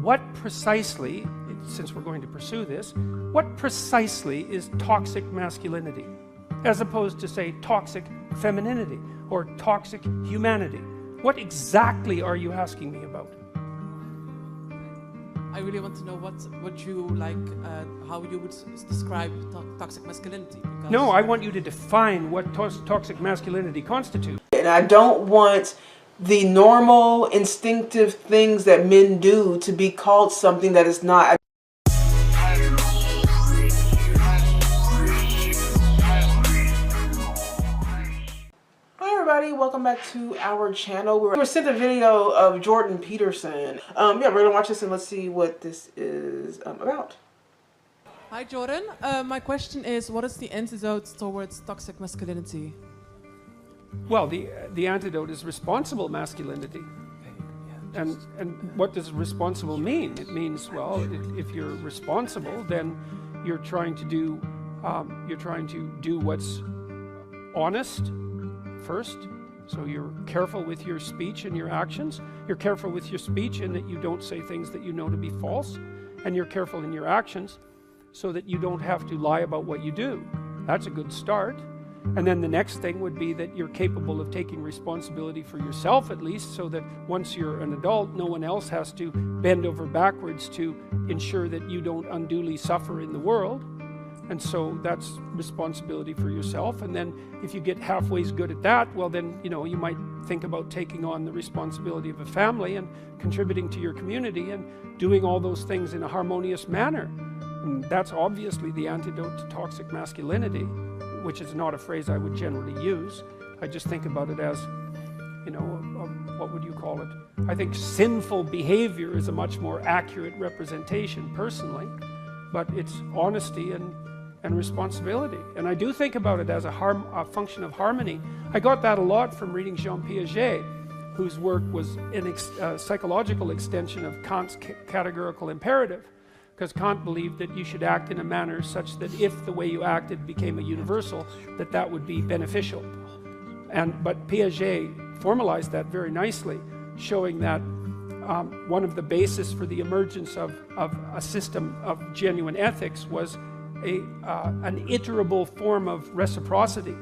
what precisely, since we're going to pursue this, what precisely is toxic masculinity? As opposed to, say, toxic femininity or toxic humanity. What exactly are you asking me about? I really want to know what you like, how you would describe toxic masculinity. No, I want you to define what toxic masculinity constitutes. And I don't want the normal, instinctive things that men do to be called something that is not. Welcome back to our channel. We were sent a video of Jordan Peterson. Yeah, we're gonna watch this and let's see what this is about. Hi Jordan, my question is, what is the antidote towards toxic masculinity? Well, the antidote is responsible masculinity. And what does responsible mean? It means, well, if you're responsible, then you're trying to do what's honest first. So you're careful with your speech and your actions. You're careful with your speech in that you don't say things that you know to be false. And you're careful in your actions so that you don't have to lie about what you do. That's a good start. And then the next thing would be that you're capable of taking responsibility for yourself at least, so that once you're an adult, no one else has to bend over backwards to ensure that you don't unduly suffer in the world. And so that's responsibility for yourself. And then if you get halfway good at that, well then, you know, you might think about taking on the responsibility of a family and contributing to your community and doing all those things in a harmonious manner. And that's obviously the antidote to toxic masculinity, which is not a phrase I would generally use. I just think about it as, you know, what would you call it? I think sinful behavior is a much more accurate representation personally, but it's honesty and responsibility. And I do think about it as a function of harmony. I got that a lot from reading Jean Piaget, whose work was a psychological extension of Kant's categorical imperative, because Kant believed that you should act in a manner such that if the way you acted became a universal, that would be beneficial. But Piaget formalized that very nicely, showing that one of the bases for the emergence of a system of genuine ethics was an iterable form of reciprocity,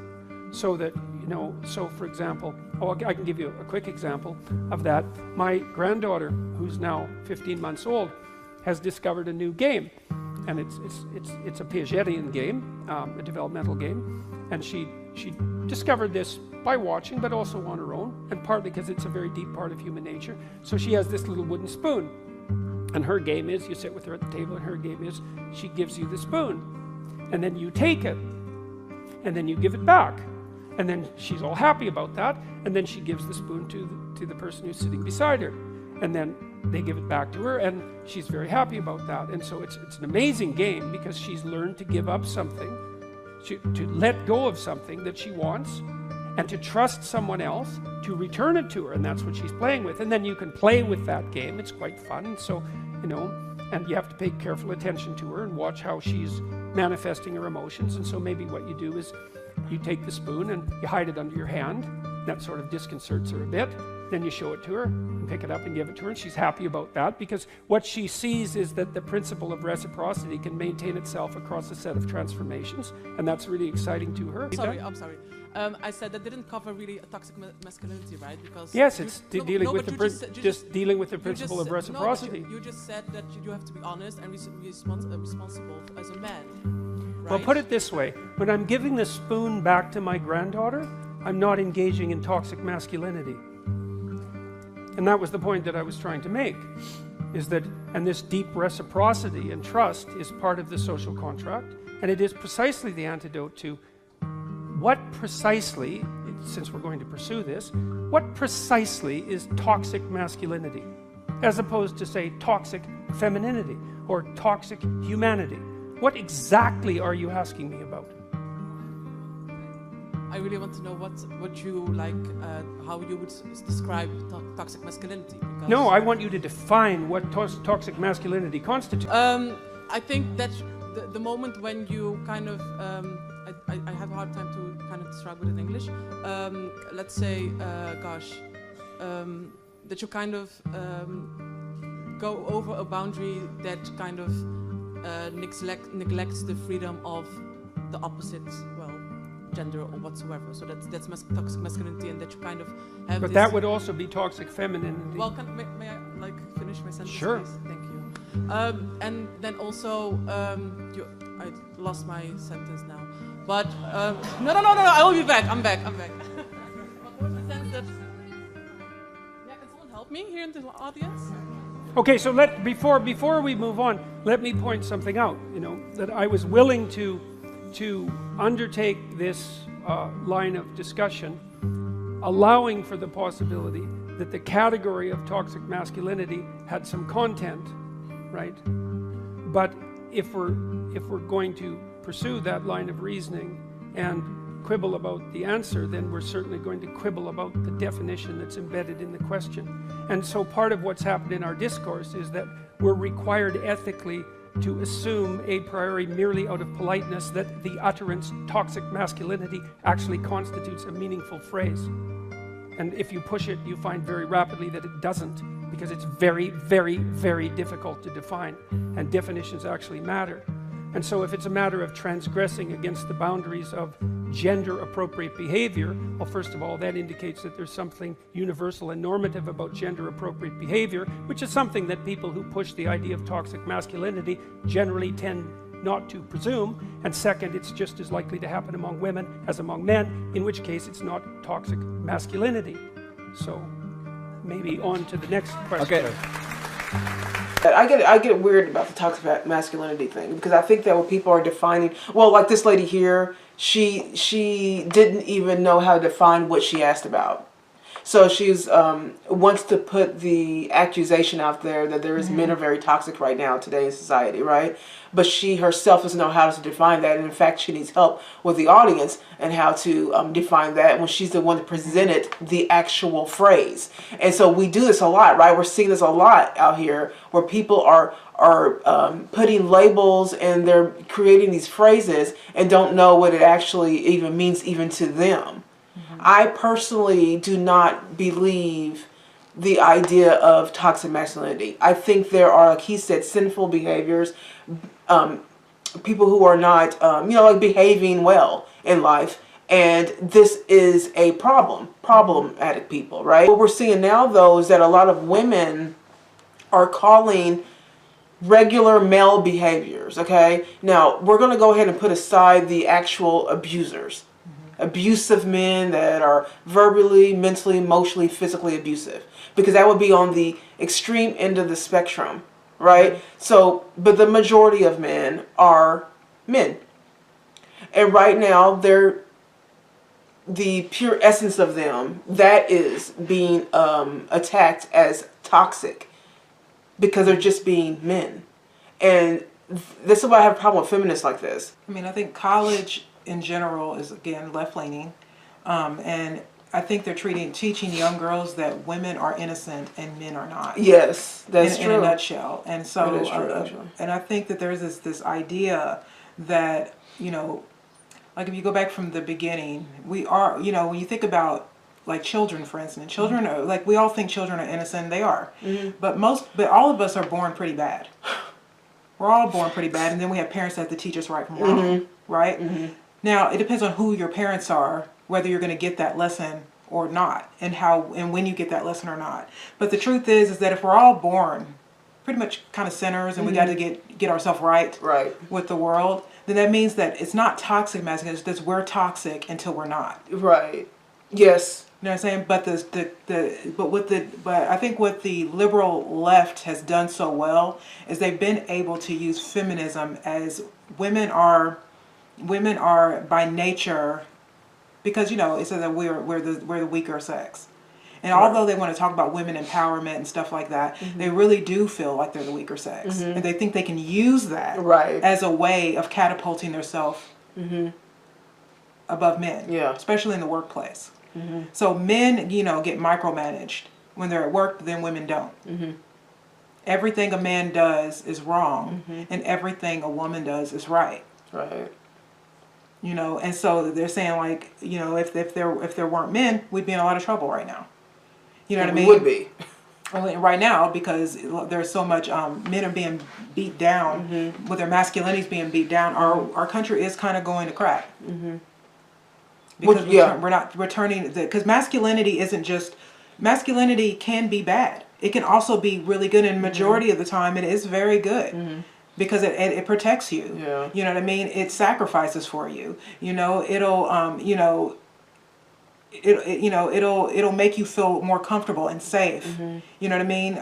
so that, you know, so for example, I can give you a quick example of that. My granddaughter, who's now 15 months old, has discovered a new game, and it's a Piagetian game, a developmental game, and she discovered this by watching, but also on her own, and partly because it's a very deep part of human nature. So she has this little wooden spoon. And her game is, you sit with her at the table, and her game is, she gives you the spoon. And then you take it. And then you give it back. And then she's all happy about that. And then she gives the spoon to the person who's sitting beside her. And then they give it back to her, and she's very happy about that. And so it's an amazing game, because she's learned to give up something, to let go of something that she wants, and to trust someone else to return it to her, and that's what she's playing with. And then you can play with that game. It's quite fun. So, you know, and you have to pay careful attention to her and watch how she's manifesting her emotions. And so maybe what you do is you take the spoon and you hide it under your hand. That sort of disconcerts her a bit. Then you show it to her and pick it up and give it to her, and she's happy about that, because what she sees is that the principle of reciprocity can maintain itself across a set of transformations, and that's really exciting to her. I'm sorry. I said that didn't cover really a toxic masculinity, right? Because yes, it's dealing with dealing with the principle of reciprocity. You just said that you have to be honest and responsible as a man. Right? Well, put it this way: when I'm giving the spoon back to my granddaughter, I'm not engaging in toxic masculinity. And that was the point that I was trying to make, is that, and this deep reciprocity and trust is part of the social contract, and it is precisely the antidote to what precisely, since we're going to pursue this, what precisely is toxic masculinity, as opposed to, say, toxic femininity or toxic humanity. What exactly are you asking me about? I really want to know what you like, how you would describe toxic masculinity. No, I want you to define what toxic masculinity constitutes. I think that the moment when you kind of, I have a hard time to kind of describe it in English. Let's say, that you kind of go over a boundary that kind of neglects the freedom of the opposite, well, gender or whatsoever. So that's toxic masculinity, and that you kind of have. But this, that would also be toxic femininity. well, may I like finish my sentence? Sure. Please? Thank you. And then also, I lost my sentence now. But no, I will be back. I'm back. What was the sense that? Yeah, can someone help me here in the audience? Okay, so before we move on, let me point something out. You know, that I was willing to undertake this line of discussion, allowing for the possibility that the category of toxic masculinity had some content, right? But if we're going to pursue that line of reasoning and quibble about the answer, then we're certainly going to quibble about the definition that's embedded in the question. And so part of what's happened in our discourse is that we're required ethically to assume a priori, merely out of politeness, that the utterance toxic masculinity actually constitutes a meaningful phrase. And if you push it, you find very rapidly that it doesn't, because it's very, very, very difficult to define, and definitions actually matter. And so if it's a matter of transgressing against the boundaries of gender-appropriate behavior, well, first of all, that indicates that there's something universal and normative about gender-appropriate behavior, which is something that people who push the idea of toxic masculinity generally tend not to presume. And second, it's just as likely to happen among women as among men, in which case it's not toxic masculinity. So maybe on to the next question. Okay. I get weird about the toxic masculinity thing, because I think that when people are defining, well, like this lady here, she didn't even know how to define what she asked about. So she's wants to put the accusation out there that there is men are very toxic right now today in society, right? But she herself doesn't know how to define that, and in fact, she needs help with the audience and how to define that when she's the one that presented the actual phrase. And so we do this a lot, right? We're seeing this a lot out here, where people are putting labels and they're creating these phrases and don't know what it actually even means, even to them. I personally do not believe the idea of toxic masculinity. I think there are, like he said, sinful behaviors, people who are not, like behaving well in life. And this is a problematic people, right? What we're seeing now, though, is that a lot of women are calling regular male behaviors, okay? Now, we're going to go ahead and put aside the actual abusers. Abusive men that are verbally, mentally, emotionally, physically abusive, because that would be on the extreme end of the spectrum, right? So, but the majority of men are men, and right now the pure essence of them, that is being attacked as toxic, because they're just being men. And this is why I have a problem with feminists like this. I mean, I think college in general is, again, left-leaning, and I think they're teaching young girls that women are innocent and men are not. Yes, that's true. In a nutshell. And so, that is true, actually. And I think that there's this idea that, like if you go back from the beginning, we are, when you think about like children, for instance, children are, like, we all think children are innocent, they are, but all of us are born pretty bad. We're all born pretty bad, and then we have parents that have to teach us right from wrong, right? Now, it depends on who your parents are, whether you're going to get that lesson or not, and how and when you get that lesson or not. But the truth is that if we're all born pretty much kind of sinners, and we got to get ourselves right with the world, then that means that it's not toxic masculinity, it's that we're toxic until we're not. Right. Yes. You know what I'm saying? But I think what the liberal left has done so well is they've been able to use feminism as women are by nature, because it says that we're the weaker sex, and although they want to talk about women empowerment and stuff like that, they really do feel like they're the weaker sex, and they think they can use that as a way of catapulting themselves above men, especially in the workplace. So men, get micromanaged when they're at work, then women don't. Everything a man does is wrong, and everything a woman does is right. Right. And so they're saying, like, if there weren't men, we'd be in a lot of trouble right now. You know what I mean? We would be. right now, because there's so much men are being beat down, with their masculinities being beat down, our country is kind of going to crack. Because we're not returning, because masculinity isn't just, masculinity can be bad. It can also be really good, and majority of the time it is very good. Because it protects you. Yeah. You know what I mean? It sacrifices for you. You know, it'll it'll make you feel more comfortable and safe. You know what I mean?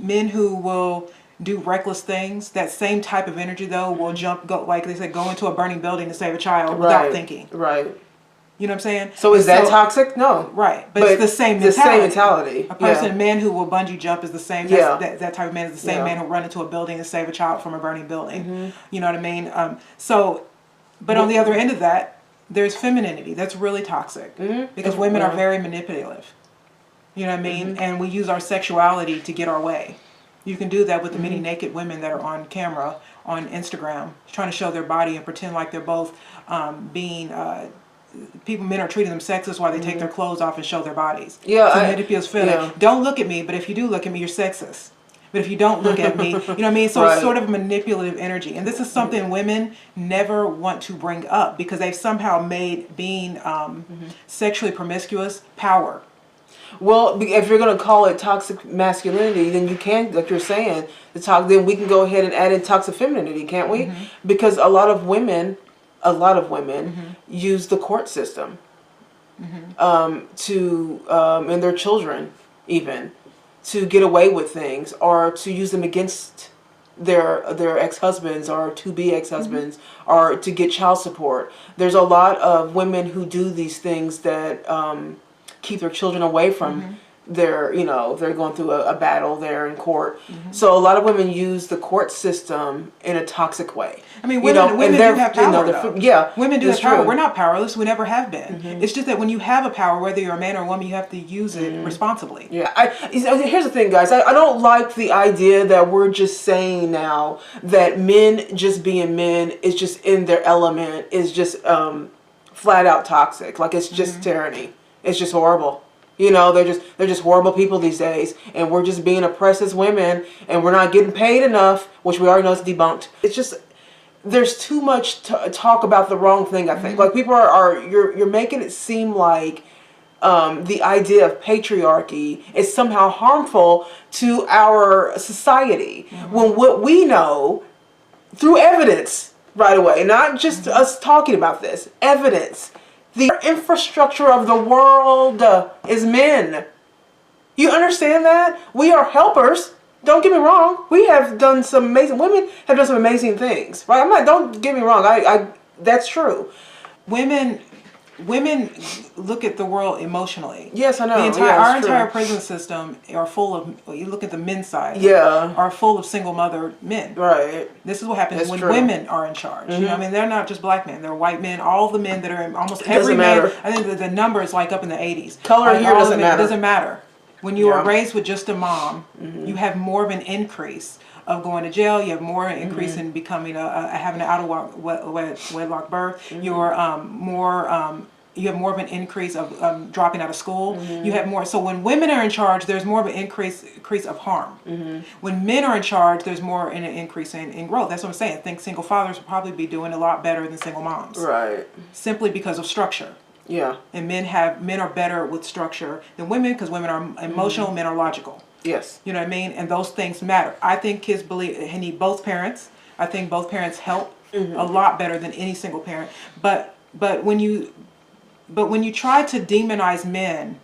Men who will do reckless things, that same type of energy though will go like they said, go into a burning building to save a child without thinking. Right. You know what I'm saying? So is that toxic? No. Right. But it's the same mentality. The same mentality. A man who will bungee jump is the same. That type of man is the same man who run into a building to save a child from a burning building. You know what I mean? But on the other end of that, there's femininity. That's really toxic. Because women are very manipulative. You know what I mean? And we use our sexuality to get our way. You can do that with the many naked women that are on camera, on Instagram, trying to show their body and pretend like they're both men are treating them sexist while they take their clothes off and show their bodies. Yeah, so manipulative feeling. Don't look at me, but if you do look at me, you're sexist. But if you don't look at me, you know what I mean? So it's sort of manipulative energy. And this is something women never want to bring up because they've somehow made being sexually promiscuous power. Well, if you're going to call it toxic masculinity, then you can, like you're saying, then we can go ahead and add in toxic femininity, can't we? Because a lot of women use the court system to and their children even to get away with things, or to use them against their ex-husbands or to-be ex-husbands, or to get child support. There's a lot of women who do these things that keep their children away from they're going through a battle there in court. So a lot of women use the court system in a toxic way. I mean, women do have power, though. Women do have power. We're not powerless. We never have been. It's just that when you have a power, whether you're a man or a woman, you have to use it responsibly. Yeah. Here's the thing, guys. I don't like the idea that we're just saying now that men just being men is just in their element, is just flat out toxic. Like it's just tyranny. It's just horrible. You know, they're just horrible people these days, and we're just being oppressed as women, and we're not getting paid enough, which we already know is debunked. It's just, there's too much talk about the wrong thing, I think. Like people you're making it seem like the idea of patriarchy is somehow harmful to our society, when what we know through evidence right away, not just us talking about this, evidence. The infrastructure of the world is men. You understand that? We are helpers. Don't get me wrong. We have done some amazing, women have done some amazing things, right? Don't get me wrong. That's true. Women look at the world emotionally. Yes, I know. Our entire prison system are full of, you look at the men's side, are full of single mother men. Right. This is what happens when women are in charge. You know what I mean? They're not just black men. They're white men. All the men that are in almost every man. I think the number is like up in the 80s. Color here doesn't matter. It doesn't matter. When you are raised with just a mom, you have more of an increase of going to jail. You have more increase in becoming having an out of wedlock birth. You're you have more of an increase of dropping out of school. You have more. So when women are in charge, there's more of an increase of harm. When men are in charge, there's more an increase in growth. That's what I'm saying. I think single fathers will probably be doing a lot better than single moms. Right. Simply because of structure. Yeah. And men are better with structure than women, because women are emotional, men are logical. Yes. You know what I mean? And those things matter. I think kids need both parents. I think both parents help a lot better than any single parent. But when you try to demonize men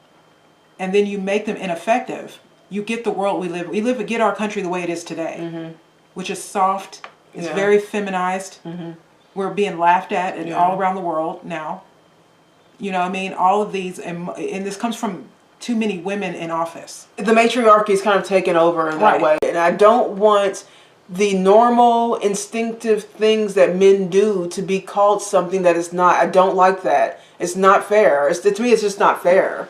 and then you make them ineffective, you get the world we get our country the way it is today, which is soft, it's very feminized. We're being laughed at all around the world now. You know what I mean? All of these, and this comes from too many women in office. The matriarchy is kind of taken over in that way. And I don't want the normal instinctive things that men do to be called something that is not. I don't like that. It's not fair. To me, it's just not fair.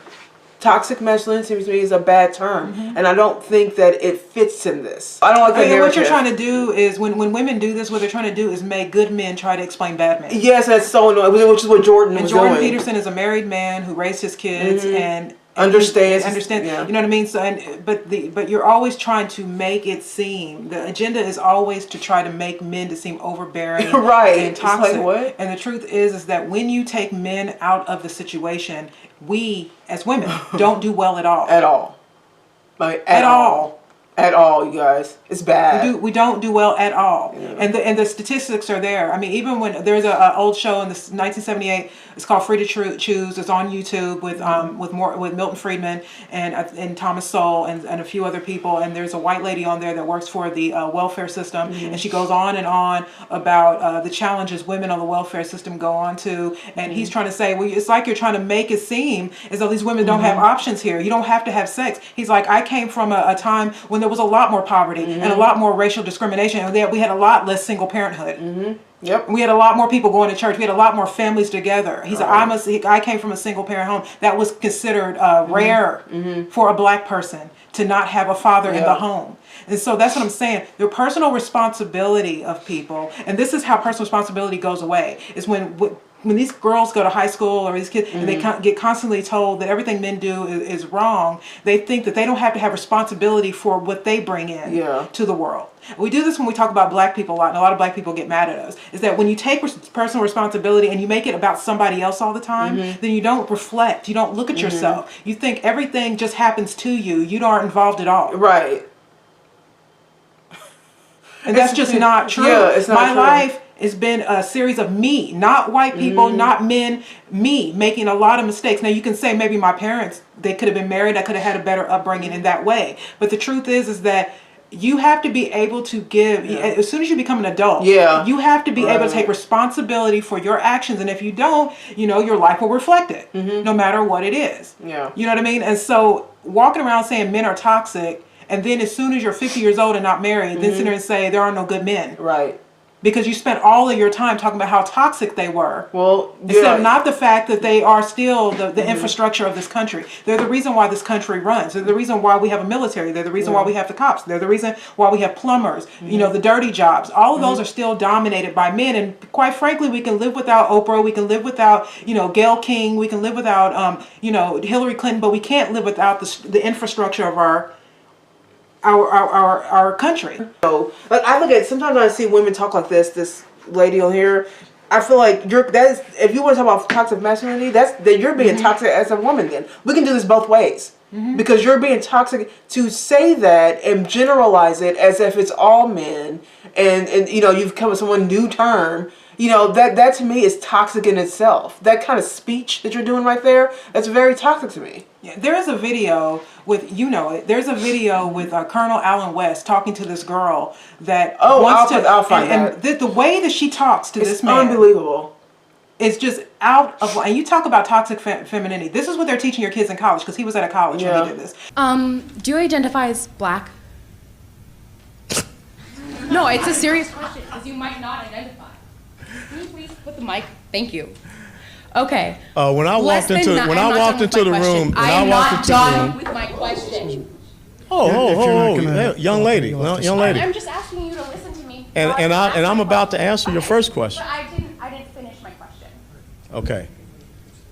Toxic masculinity to me is a bad term, and I don't think that it fits in this. I don't like the narrative. What you're trying to do is, when women do this, what they're trying to do is make good men try to explain bad men. Yes, that's so annoying, which is what Jordan was doing. And Jordan Peterson is a married man who raised his kids, and understand. You know what I mean? So, but you're always trying to make it seem, the agenda is always to try to make men to seem overbearing, right, and toxic. It's like, what? And the truth is that when you take men out of the situation, we as women don't do well at all. At all. Like at all. At all, you guys. It's bad. We don't do well at all. Yeah. And the statistics are there. I mean, even when there's a old show in 1978, it's called Free to Choose. It's on YouTube with Milton Friedman and Thomas Sowell and a few other people. And there's a white lady on there that works for the welfare system, and she goes on and on about the challenges women on the welfare system go on to. And he's trying to say, well, it's like you're trying to make it seem as though these women don't have options here. You don't have to have sex. He's like, I came from a time when there was a lot more poverty and a lot more racial discrimination, and we had a lot less single parenthood. Yep. We had a lot more people going to church. We had a lot more families together. He's like, I came from a single parent home. That was considered rare for a black person to not have a father in the home. And so that's what I'm saying. The personal responsibility of people, and this is how personal responsibility goes away, is when these girls go to high school, or these kids, and they get constantly told that everything men do is wrong, they think that they don't have to have responsibility for what they bring in to the world. We do this when we talk about black people a lot, and a lot of black people get mad at us, is that when you take personal responsibility and you make it about somebody else all the time, then you don't reflect, you don't look at yourself. You think everything just happens to you. You aren't involved at all. Right. And that's just not true. Yeah, it's not true. My life has been a series of me, not white people, not men, me making a lot of mistakes. Now you can say maybe my parents, they could have been married, I could have had a better upbringing in that way. But the truth is that you have to be able to give, as soon as you become an adult, you have to be able to take responsibility for your actions. And if you don't, your life will reflect it, no matter what it is. Yeah. You know what I mean? And so walking around saying men are toxic, and then as soon as you're 50 years old and not married, then sit there and say there are no good men. Right. Because you spent all of your time talking about how toxic they were. Well, instead of not the fact that they are still the infrastructure of this country. They're the reason why this country runs. They're the reason why we have a military. They're the reason why we have the cops. They're the reason why we have plumbers. The dirty jobs. All of those are still dominated by men. And quite frankly, we can live without Oprah. We can live without, Gayle King. We can live without, Hillary Clinton. But we can't live without the infrastructure of our country. So, like, I look at, sometimes I see women talk like this lady on here, I feel like if you want to talk about toxic masculinity, then you're being toxic as a woman. Then we can do this both ways, because you're being toxic to say that and generalize it as if it's all men, and you've come with some new term. That to me is toxic in itself. That kind of speech that you're doing right there, that's very toxic to me. Yeah, there is a video with, there's a video with Colonel Allen West talking to this girl that I'll find that. And the way that she talks to this man, unbelievable. It's just out of line. And you talk about toxic femininity. This is what they're teaching your kids in college, because he was at a college when he did this. Do you identify as black? No, it's a serious question, because you might not identify. Can you please put the mic? Thank you. Okay. When I walked into the room, I'm not done with my question. Young lady, young lady. I'm just asking you to listen to me. And I'm about to answer your first question. But I didn't finish my question. Okay.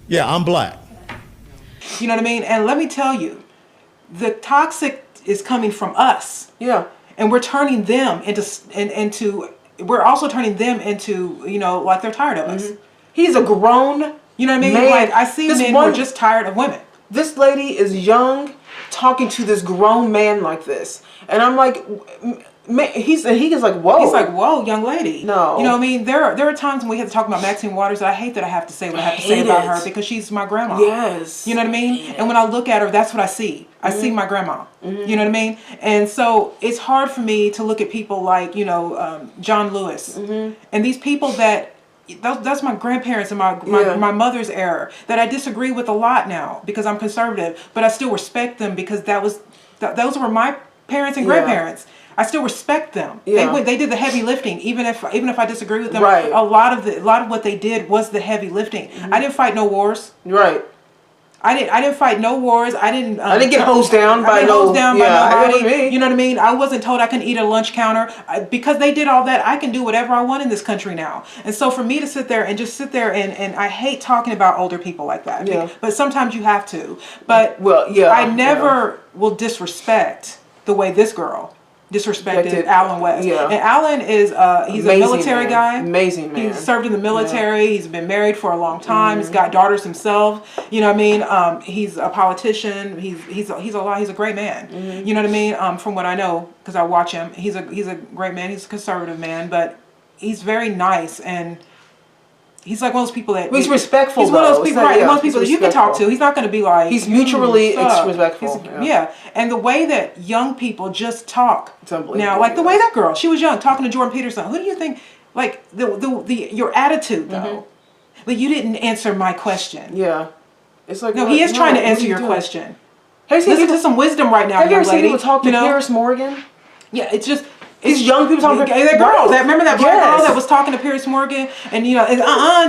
Yeah, I'm black. You know what I mean? And let me tell you, the toxic is coming from us. Yeah. And we're turning them we're also turning them into, like they're tired of us. He's a grown, you know what I mean? man. Like, I see men who are just tired of women. This lady is young, talking to this grown man like this, and I'm like, he is like, whoa. He's like, whoa, young lady. No. You know what I mean? There are times when we have to talk about Maxine Waters that I hate that I have to say what I have to say about her, because she's my grandma. Yes. You know what I mean? And when I look at her, that's what I see. I see my grandma. You know what I mean? And so it's hard for me to look at people like, John Lewis. And these people that's my grandparents and my mother's era that I disagree with a lot now, because I'm conservative, but I still respect them, because those were my parents and grandparents. I still respect them. Yeah. They did the heavy lifting, even if I disagree with them. Right. A lot of what they did was the heavy lifting. I didn't fight no wars. Right. I didn't fight no wars. I didn't get hosed down by nobody. You know what I mean? I wasn't told I couldn't eat at a lunch counter. Because they did all that, I can do whatever I want in this country now. And so for me to sit there and I hate talking about older people like that. Yeah. But sometimes you have to. But I never will disrespect the way this girl disrespected Alan West. Yeah. And Alan is he's a military guy. Amazing man. He's served in the military. He's been married for a long time. He's got daughters himself. You know what I mean? He's a politician. He's a great man. You know what I mean? From what I know, because I watch him, he's a great man. He's a conservative man, but he's very nice and. He's like one of those people that... He's respectful, He's one of those people, right? One of those people that you can talk to. He's not going to be like... He's mutually respectful. And the way that young people just talk... It's unbelievable. Now, like the way that girl, she was young, talking to Jordan Peterson. Who do you think... Like, your attitude, though. But you didn't answer my question. Yeah. It's like... No, he is trying to answer your question. Listen to some wisdom right now, young lady. Have you ever seen people talk to Paris Morgan? Yeah, it's just... These young people talking that girl. Remember that black girl that was talking to Piers Morgan, and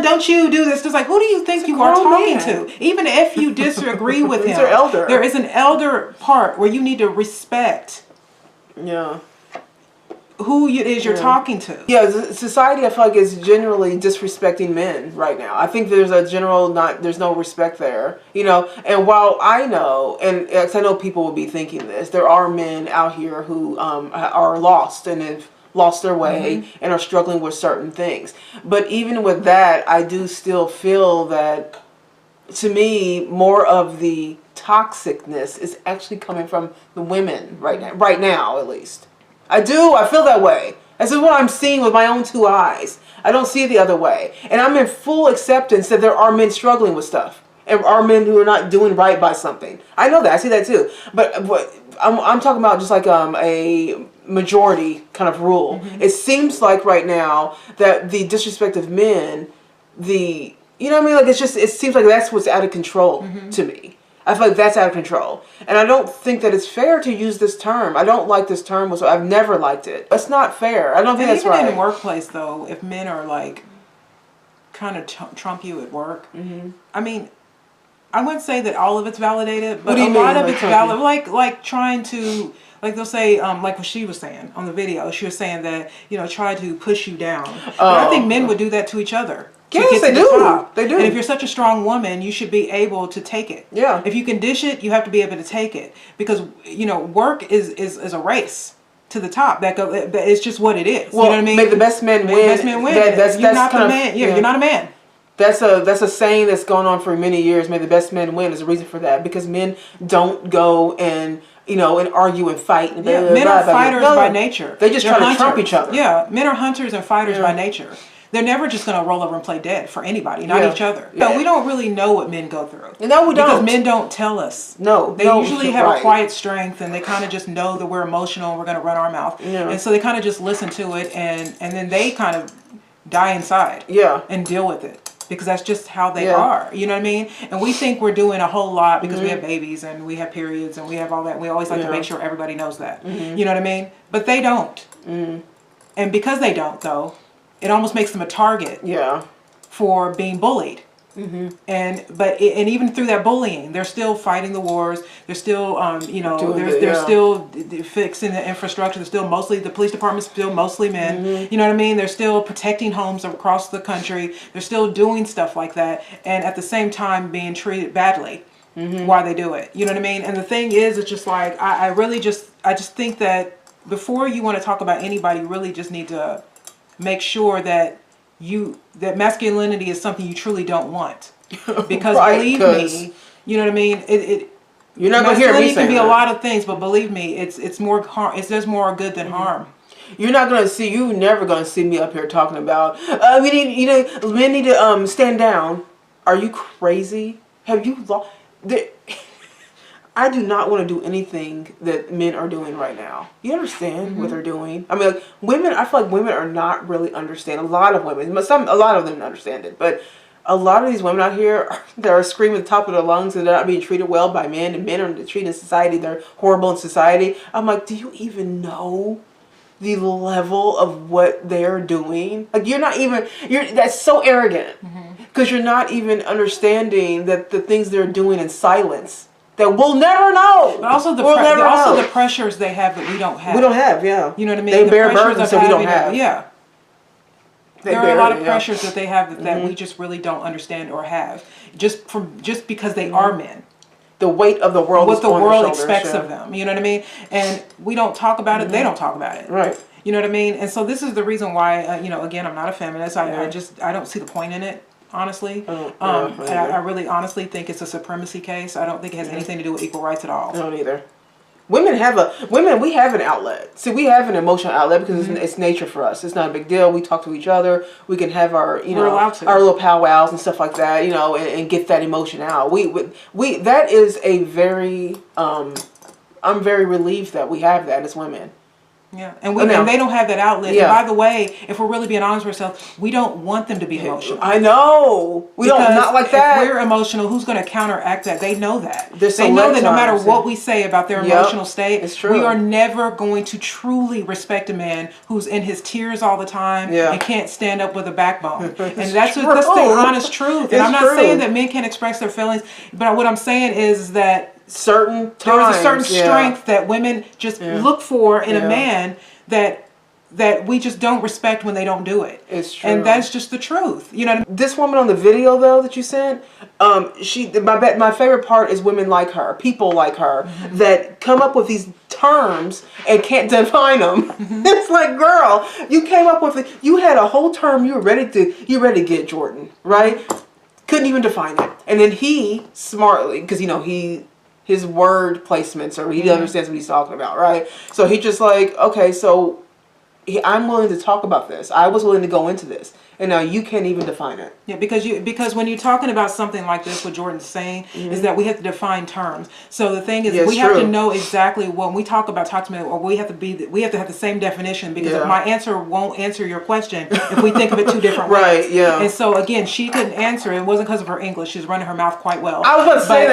don't you do this? Just like, who do you think you are talking to? Even if you disagree with him, there is an elder part where you need to respect. Yeah. Who you're talking to. Yeah, society I feel like is generally disrespecting men right now. I think there's a general there's no respect there, and while I know, and I know people will be thinking this, there are men out here who are lost and have lost their way and are struggling with certain things. But even with that, I do still feel that, to me, more of the toxicness is actually coming from the women right now at least. I feel that way. This is what I'm seeing with my own two eyes. I don't see it the other way. And I'm in full acceptance that there are men struggling with stuff. And are men who are not doing right by something. I know that. I see that too. But I'm talking about just like a majority kind of rule. It seems like right now that the disrespect of men, you know what I mean? Like it seems like that's what's out of control to me. I feel like that's out of control. And I don't think that it's fair to use this term. I don't like this term. So I've never liked it. That's not fair. I don't think that's right. Even in the workplace, though, if men are like kind of trump you at work, I mean, I wouldn't say that all of it's validated, but a lot of it's valid. Like trying to, like they'll say, like what she was saying on the video, she was saying that, try to push you down. But I think men would do that to each other. Yes, they do. They do. And if you're such a strong woman, you should be able to take it. Yeah. If you can dish it, you have to be able to take it. Because, work is a race to the top. It's just what it is. Well, you know what I mean? May the best men win. May the best men win. You're not the man. Yeah, you're not a man. That's a saying that's gone on for many years. May the best men win. There's a reason for that. Because men don't go and and argue and fight. And men are fighters by nature. They just try to trump each other. Yeah, men are hunters and fighters by nature. They're never just going to roll over and play dead for anybody, not each other. But we don't really know what men go through. No, we don't. Because men don't tell us. No. They usually have a quiet strength, and they kind of just know that we're emotional and we're going to run our mouth. Yeah. And so they kind of just listen to it, and then they kind of die inside. Yeah. And deal with it. Because that's just how they are. You know what I mean? And we think we're doing a whole lot because we have babies and we have periods and we have all that. We always like to make sure everybody knows that. You know what I mean? But they don't. And because they don't, though, it almost makes them a target for being bullied. And even through that bullying, they're still fighting the wars. They're still, they're still fixing the infrastructure. They're still mostly, the police department's still mostly men. You know what I mean? They're still protecting homes across the country. They're still doing stuff like that. And at the same time being treated badly while they do it. You know what I mean? And the thing is, it's just like, I just think that before you want to talk about anybody, you really just need to make sure that that masculinity is something you truly don't want, because believe me, you know what I mean. You're not going to hear me say can be a lot of things, but believe me, it's more harm. There's more good than harm. You're never going to see me up here talking about men need to stand down. Are you crazy? Have you lost? I do not want to do anything that men are doing right now. You understand what they're doing? I mean, women. I feel like women are not really understanding. A lot of women, a lot of them understand it, but a lot of these women out here that are screaming at the top of their lungs that they're not being treated well by men, and men are treated in society. They're horrible in society. I'm like, do you even know? the level of what they're doing. Like that's so arrogant because you're not even understanding that the things they're doing in silence that we'll never know. But also the pressures they have that we don't have. We don't have, yeah. You know what I mean? They the bear pressures burdens of that we don't having have. Yeah. There are a lot of pressures that they have that we just really don't understand or have, just because they are men. The weight of the world, what is the on world their shoulders, expects of them. You know what I mean? And we don't talk about it. They don't talk about it. Right. You know what I mean? And so this is the reason why, again, I'm not a feminist. I don't see the point in it, honestly. I really honestly think it's a supremacy case. I don't think it has anything to do with equal rights at all. I don't either. We have an outlet. See, we have an emotional outlet because it's nature for us. It's not a big deal. We talk to each other. We can have our, our little powwows and stuff like that, and get that emotion out. That is a very, I'm very relieved that we have that as women. Yeah, and they don't have that outlet. Yeah. And by the way, if we're really being honest with ourselves, we don't want them to be emotional. I know. We don't, not like that. If we're emotional, who's going to counteract that? They know that. They know that no matter what we say about their emotional state, it's true. We are never going to truly respect a man who's in his tears all the time and can't stand up with a backbone. And that's the honest truth. And I'm not saying that men can't express their feelings, but what I'm saying is that there is a certain strength that women just look for in a man that we just don't respect when they don't do it. It's true. And that's just the truth. You know what I mean? This woman on the video though that you sent, my favorite part is women like her, people like her that come up with these terms and can't define them. It's like, girl, you came up with it. You had a whole term you were ready to get, Jordan, right? Couldn't even define it. And then he smartly, because his word placements, or he understands what he's talking about, right? So he just like, okay, so I'm willing to talk about this. I was willing to go into this. And now you can't even define it. Yeah, because when you're talking about something like this, what Jordan's saying is that we have to define terms. So the thing is, we have to know exactly when we talk about toxic, or we have to have the same definition, because my answer won't answer your question if we think of it two different ways. Right, yeah. And so again, she couldn't answer. It wasn't because of her English. She's running her mouth quite well. I was going to say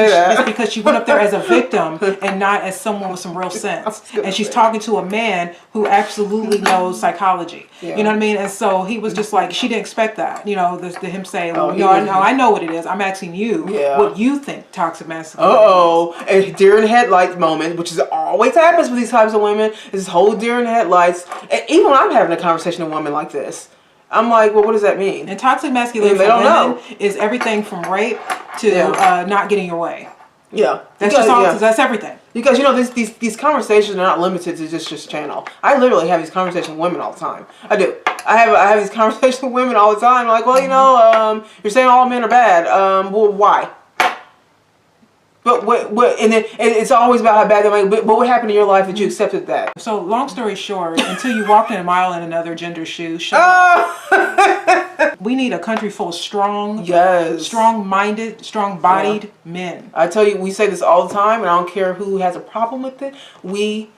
that. It's because she went up there as a victim and not as someone with some real sense. And she's talking to a man who absolutely knows psychology. Yeah. You know what I mean? And so he was just like, she didn't expect that, him saying, I know what it is. I'm asking you what you think toxic masculinity is. A deer in headlights moment, which is always happens with these types of women, is this whole deer in headlights. And even when I'm having a conversation with a woman like this, I'm like, well, what does that mean? And toxic masculinity for women is everything from rape to not getting your way. Yeah. That's just all, that's everything. Because these conversations are not limited to just this channel. I literally have these conversations with women all the time. I do. I have these conversations with women all the time. Like, well, you're saying all men are bad. Well, why? But what? And it's always about how bad they might. But what happened in your life that you accepted that? So long story short, until you walked in a mile in another gender's shoes. We need a country full of strong-minded, strong-bodied men. I tell you, we say this all the time, and I don't care who has a problem with it. We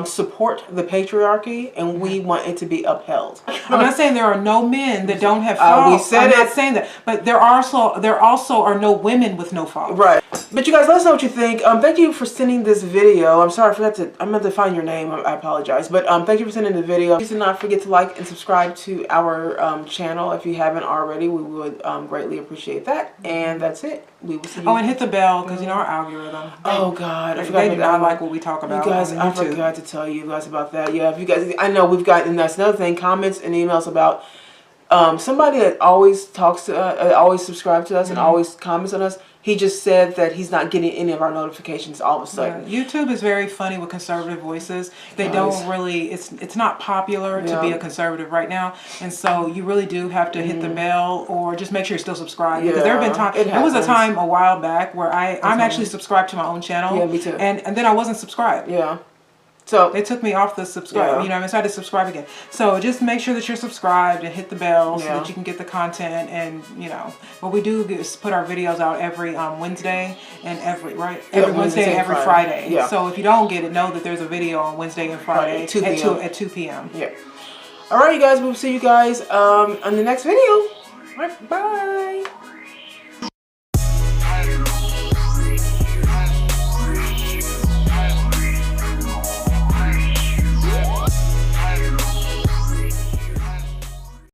support the patriarchy, and we want it to be upheld. I'm not saying there are no men that don't have faults. I'm not saying that, but there also are no women with no faults. Right. But you guys, let us know what you think. Thank you for sending this video. I'm sorry, I meant to find your name. I apologize. But thank you for sending the video. Please do not forget to like and subscribe to our channel if you haven't already. We would greatly appreciate that. And that's it. We will see you. Oh, and hit the bell, because our algorithm. Oh God, they do not like what we talk about. You guys, I forgot to tell you guys about that. Yeah, if you guys, I know we've gotten, that's another thing, comments and emails about somebody that always talks to always subscribes to us and always comments on us. He just said that he's not getting any of our notifications all of a sudden. Yeah. YouTube is very funny with conservative voices. They don't really, it's not popular to be a conservative right now. And so you really do have to hit the bell, or just make sure you're still subscribed. Because there have been times, there was a time a while back where I'm actually subscribed to my own channel. Yeah, me too. And then I wasn't subscribed. Yeah. So they took me off the subscribe, I decided to subscribe again. So just make sure that you're subscribed and hit the bell so that you can get the content. And what we do is put our videos out every Wednesday and every Wednesday and every Friday. Yeah. So if you don't get it, know that there's a video on Wednesday and Friday at 2 p.m. Yeah. All right, you guys. We'll see you guys on the next video. All right, bye.